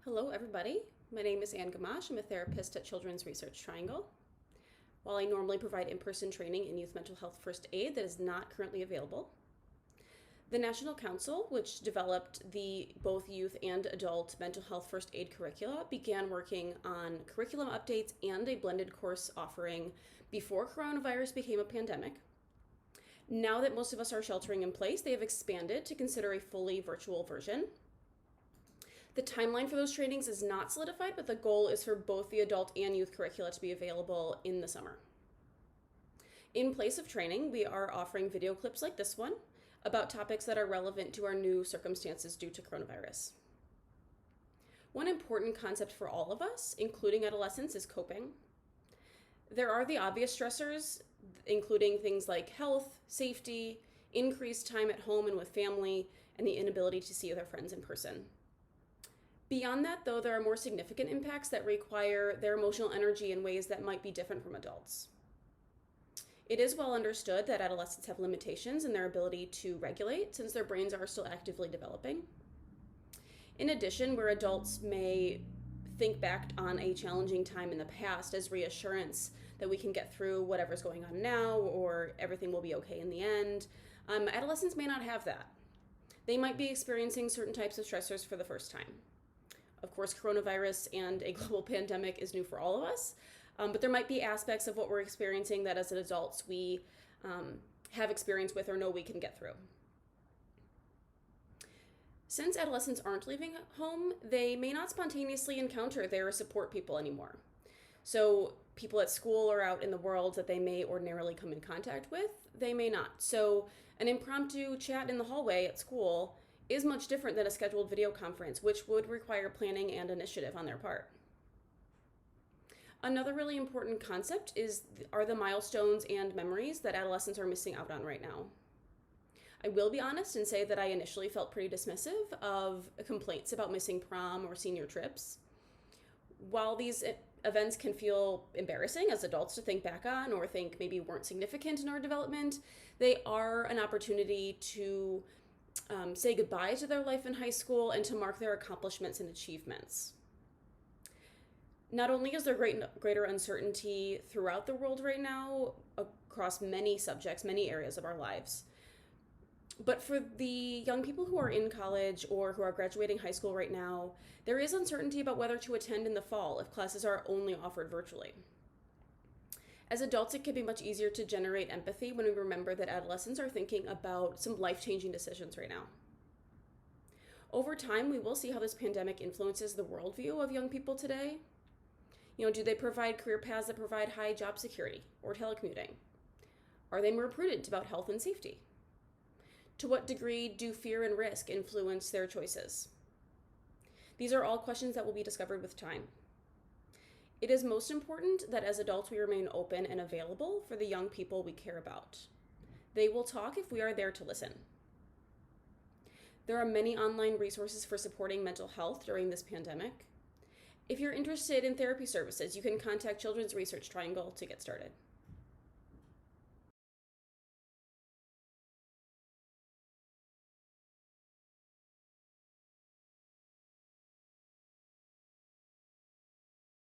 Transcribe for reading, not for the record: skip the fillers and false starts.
Hello, everybody. My name is Ann Gamache. I'm a therapist at Children's Research Triangle. While I normally provide in-person training in youth mental health first aid, that is not currently available. The National Council, which developed the both youth and adult mental health first aid curricula, began working on curriculum updates and a blended course offering before coronavirus became a pandemic. Now that most of us are sheltering in place, they have expanded to consider a fully virtual version. The timeline for those trainings is not solidified, but the goal is for both the adult and youth curricula to be available in the summer. In place of training, we are offering video clips like this one about topics that are relevant to our new circumstances due to coronavirus. One important concept for all of us, including adolescents, is coping. There are the obvious stressors, including things like health, safety, increased time at home and with family, and the inability to see their friends in person. Beyond that, though, there are more significant impacts that require their emotional energy in ways that might be different from adults. It is well understood that adolescents have limitations in their ability to regulate since their brains are still actively developing. In addition, where adults may think back on a challenging time in the past as reassurance that we can get through whatever's going on now or everything will be okay in the end, adolescents may not have that. They might be experiencing certain types of stressors for the first time. Of course, coronavirus and a global pandemic is new for all of us, but there might be aspects of what we're experiencing that as adults we have experience with or know we can get through. Since adolescents aren't leaving home, they may not spontaneously encounter their support people anymore. So people at school or out in the world that they may ordinarily come in contact with, they may not. So an impromptu chat in the hallway at school is much different than a scheduled video conference, which would require planning and initiative on their part. Another really important concept are the milestones and memories that adolescents are missing out on right now. I will be honest and say that I initially felt pretty dismissive of complaints about missing prom or senior trips. While these events can feel embarrassing as adults to think back on or think maybe weren't significant in our development, they are an opportunity to say goodbye to their life in high school and to mark their accomplishments and achievements. Not only is there greater uncertainty throughout the world right now across many subjects, many areas of our lives, but for the young people who are in college or who are graduating high school right now, there is uncertainty about whether to attend in the fall if classes are only offered virtually. As adults, it can be much easier to generate empathy when we remember that adolescents are thinking about some life-changing decisions right now. Over time, we will see how this pandemic influences the worldview of young people today. Do they provide career paths that provide high job security or telecommuting? Are they more prudent about health and safety? To what degree do fear and risk influence their choices? These are all questions that will be discovered with time. It is most important that as adults we remain open and available for the young people we care about. They will talk if we are there to listen. There are many online resources for supporting mental health during this pandemic. If you're interested in therapy services, you can contact Children's Research Triangle to get started.